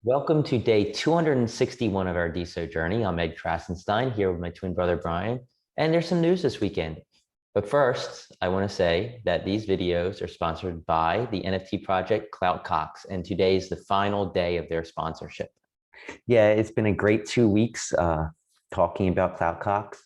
Welcome to day 261 of our DeSo journey. I'm Ed Krasenstein here with my twin brother, Brian, and there's some news this weekend. But first, I want to say that these videos are sponsored by the NFT project Cloutcox, and today is the final day of their sponsorship. Yeah, it's been a great 2 weeks talking about Cloutcox.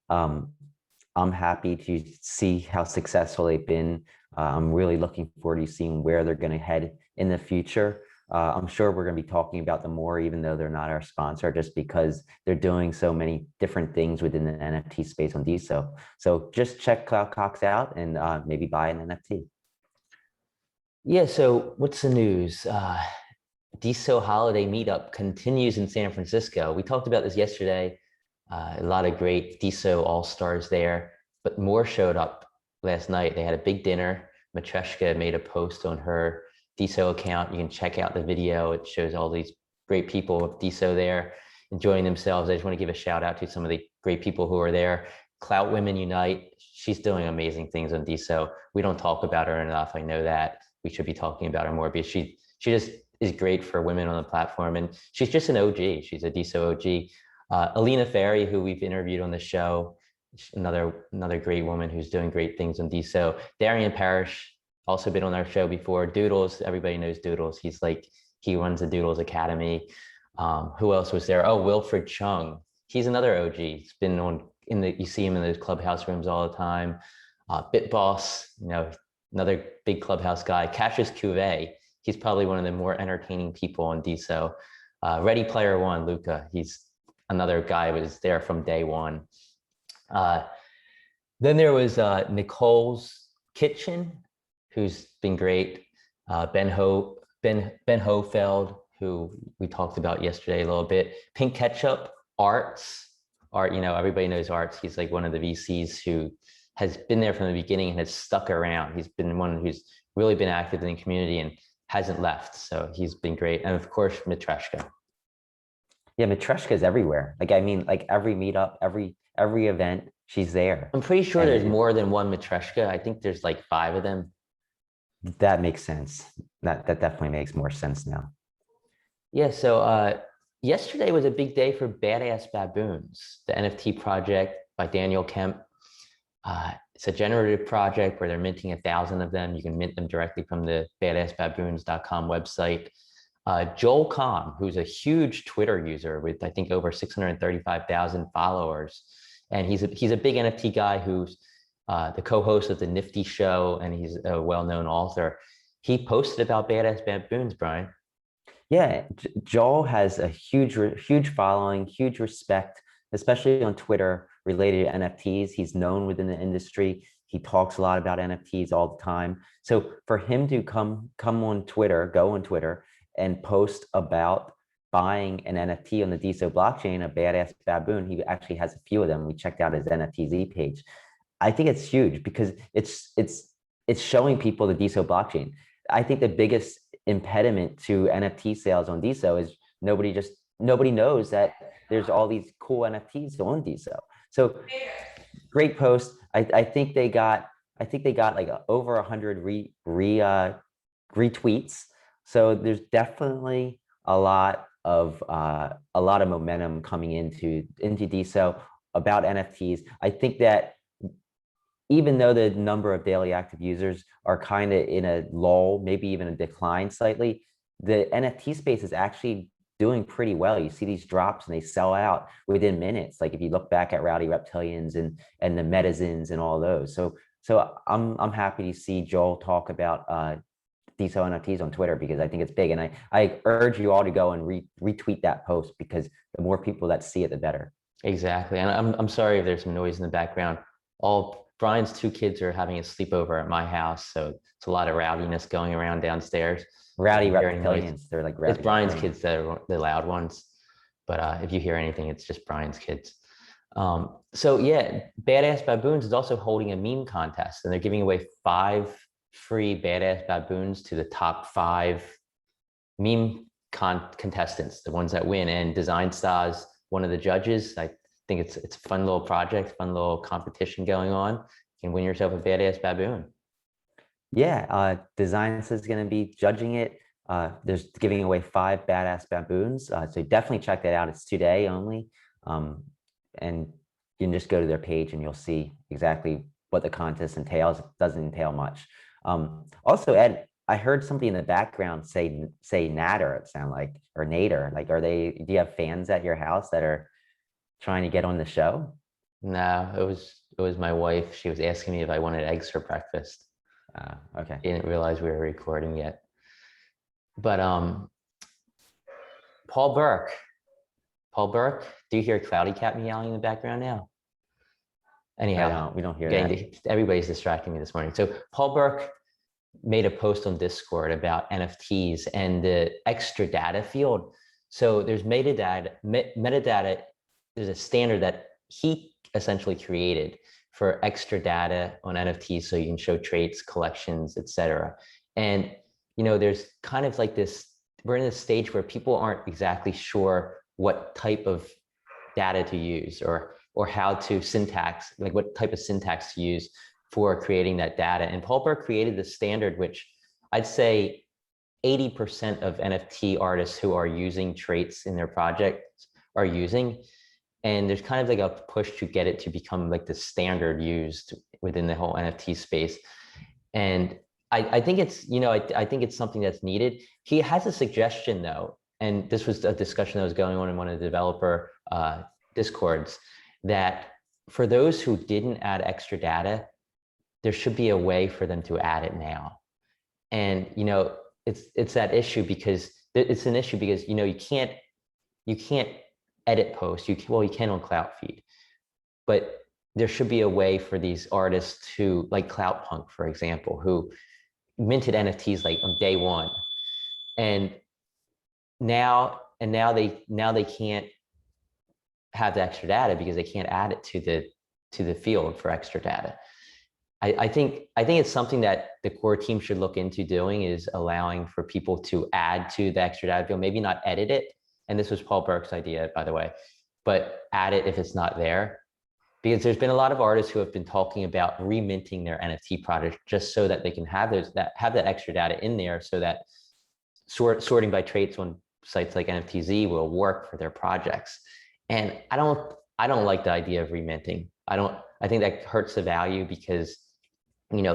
I'm happy to see how successful they've been. I'm really looking forward to seeing where they're going to head in the future. I'm sure we're going to be talking about them more, even though they're not our sponsor, just because they're doing so many different things within the NFT space on DeSo. So just check Cloutcox out and maybe buy an NFT. Yeah, so what's the news? DeSo Holiday Meetup continues in San Francisco. We talked about this yesterday. A lot of great DeSo all-stars there, but more showed up last night. They had a big dinner. Matreshka made a post on her DeSo account. You can check out the video. It shows all these great people of DeSo there enjoying themselves. I just want to give a shout out to some of the great people who are there. Clout Women Unite. She's doing amazing things on DeSo. We don't talk about her enough. I know that we should be talking about her more because she just is great for women on the platform, and she's just an OG. She's a DeSo OG. Alina Ferry, who we've interviewed on the show, another great woman who's doing great things on DeSo. Darian Parrish, also been on our show before. Doodles, everybody knows Doodles. He runs the Doodles Academy. Who else was there? Oh, Wilfred Chung. He's another OG. He's been on you see him in those clubhouse rooms all the time. BitBoss, another big clubhouse guy. Cassius Cuvée. He's probably one of the more entertaining people on DeSo. Ready Player One, Luca. He's another guy who was there from day one. Then there was Nicole's Kitchen, who's been great. Ben Hofeld, who we talked about yesterday a little bit. Pink Ketchup, Art, everybody knows Arts. He's like one of the VCs who has been there from the beginning and has stuck around. He's been one who's really been active in the community and hasn't left. So he's been great. And of course, Matreshka. Yeah, Matreshka is everywhere. Like every meetup, every event, she's there. I'm pretty sure there's more than one Matreshka. I think there's like 5 of them. That makes sense. That definitely makes more sense now. Yeah, so yesterday was a big day for Badass Baboons, the NFT project by Daniel Kemp. It's a generative project where they're minting 1,000 of them. You can mint them directly from the badassbaboons.com website. Joel Comm, who's a huge Twitter user with, I think, over 635,000 followers. And he's a big NFT guy who's the co-host of the Nifty Show, and he's a well-known author. He posted about Badass Baboons, Brian. Yeah, Joel has a huge following, huge respect, especially on Twitter related to NFTs. He's known within the industry. He talks a lot about NFTs all the time. So for him to come on Twitter, go on Twitter and post about buying an NFT on the DeSo blockchain, a Badass Baboon, he actually has a few of them. We checked out his NFTZ page. I think it's huge because it's showing people the DeSo blockchain. I think the biggest impediment to NFT sales on DeSo is nobody knows that there's all these cool NFTs on DeSo. So great post. I think they got like over 100 retweets. So there's definitely a lot of momentum coming into DeSo about NFTs. I think that even though the number of daily active users are kind of in a lull, maybe even a decline slightly, the NFT space is actually doing pretty well. You see these drops and they sell out within minutes. Like if you look back at Rowdy Reptilians and the Metazins and all those. So I'm happy to see Joel talk about DeSo NFTs on Twitter because I think it's big. And I urge you all to go and retweet that post because the more people that see it, the better. Exactly. And I'm sorry if there's some noise in the background. Brian's 2 kids are having a sleepover at my house, so it's a lot of rowdiness going around downstairs. Rowdy Reptilians. They're like rowdy. It's Brian's kids that are the loud ones, but if you hear anything, it's just Brian's kids. So yeah, Badass Baboons is also holding a meme contest, and they're giving away 5 free Badass Baboons to the top 5 meme contestants, the ones that win. And Design Stars, one of the judges. I think it's a fun little project, fun little competition going on. You can win yourself a Badass Baboon. Yeah, Design is going to be judging it. There's giving away 5 badass baboons. So definitely check that out. It's today only. And you can just go to their page and you'll see exactly what the contest entails. It doesn't entail much. Also, Ed, I heard somebody in the background say Natter, it sounded like, or Nader. Like, do you have fans at your house that are trying to get on the show? No, it was my wife. She was asking me if I wanted eggs for breakfast. Okay. I didn't realize we were recording yet. But Paul Burke, do you hear Cloudy Cat meowing in the background now? Anyhow, We don't hear that. Everybody's distracting me this morning. So Paul Burke made a post on Discord about NFTs and the extra data field. So there's metadata, there's a standard that he essentially created for extra data on NFTs so you can show traits, collections, etc. And there's kind of like this, we're in this stage where people aren't exactly sure what type of data to use or how to syntax, like what type of syntax to use for creating that data. And Paul Burke created the standard, which I'd say 80% of NFT artists who are using traits in their projects are using. And there's kind of like a push to get it to become like the standard used within the whole NFT space. And I think it's, I think it's something that's needed. He has a suggestion though, and this was a discussion that was going on in one of the developer Discords, that for those who didn't add extra data, there should be a way for them to add it now. And, it's that issue because it's an issue because, you can't edit posts. You can on CloutFeed, but there should be a way for these artists to, like CloutPunk, for example, who minted NFTs like on day one. And now they can't have the extra data because they can't add it to the field for extra data. I think it's something that the core team should look into doing, is allowing for people to add to the extra data field, maybe not edit it. And this was Paul Burke's idea, by the way, but add it if it's not there. Because there's been a lot of artists who have been talking about reminting their NFT project just so that they can have that extra data in there, so that sorting by traits on sites like NFTZ will work for their projects. And I don't like the idea of reminting. I think that hurts the value because,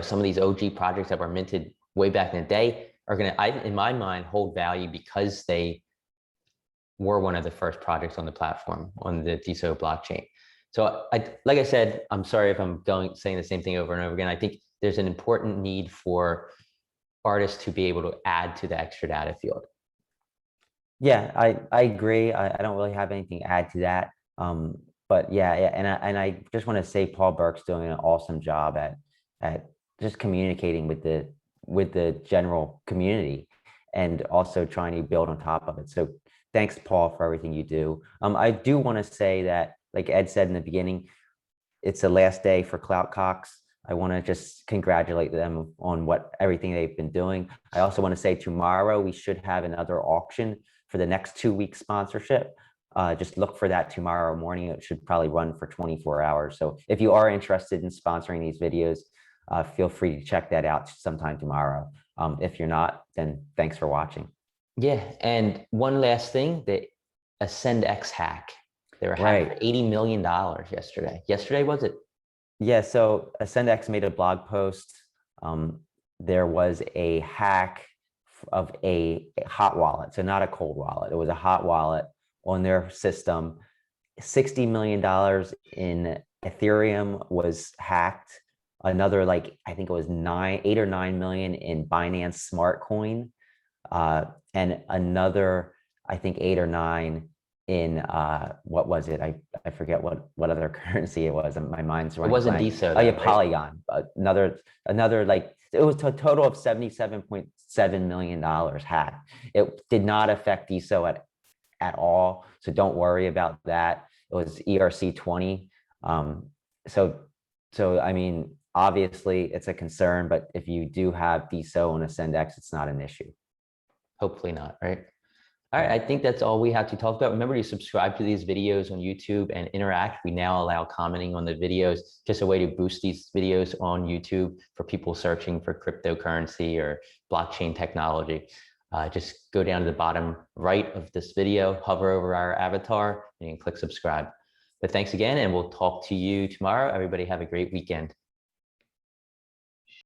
some of these OG projects that were minted way back in the day are in my mind, hold value because they were one of the first projects on the platform, on the DeSo blockchain. So like I said, I'm sorry if I'm saying the same thing over and over again. I think there's an important need for artists to be able to add to the extra data field. Yeah, I agree. I don't really have anything to add to that. But yeah, and I just want to say Paul Burke's doing an awesome job at just communicating with the general community and also trying to build on top of it. So thanks, Paul, for everything you do. I do want to say that, like Ed said in the beginning, it's the last day for Cloutcox. I want to just congratulate them on everything they've been doing. I also want to say tomorrow we should have another auction for the next 2-week sponsorship. Just look for that tomorrow morning. It should probably run for 24 hours. So if you are interested in sponsoring these videos, feel free to check that out sometime tomorrow. If you're not, then thanks for watching. Yeah, and one last thing, the AscendX hack. They were hacked for $80 million yesterday. Yesterday, was it? Yeah, so AscendX made a blog post. There was a hack of a hot wallet, so not a cold wallet. It was a hot wallet on their system. $60 million in Ethereum was hacked. Another, like, I think it was 8 or 9 million in Binance Smart Coin. And another, I think 8 or 9 in what was it? I forget what other currency it was. My mind's running. It wasn't DeSo. Oh yeah, Polygon. Another like, it was a total of $77.7 million hacked. It did not affect DeSo at all, so don't worry about that. It was ERC20. So I mean, obviously it's a concern, but if you do have DeSo on AscendX, it's not an issue. Hopefully not, right? All right, I think that's all we have to talk about. Remember to subscribe to these videos on YouTube and interact. We now allow commenting on the videos, just a way to boost these videos on YouTube for people searching for cryptocurrency or blockchain technology. just go down to the bottom right of this video, hover over our avatar, and you can click subscribe. But thanks again, and we'll talk to you tomorrow. Everybody have a great weekend.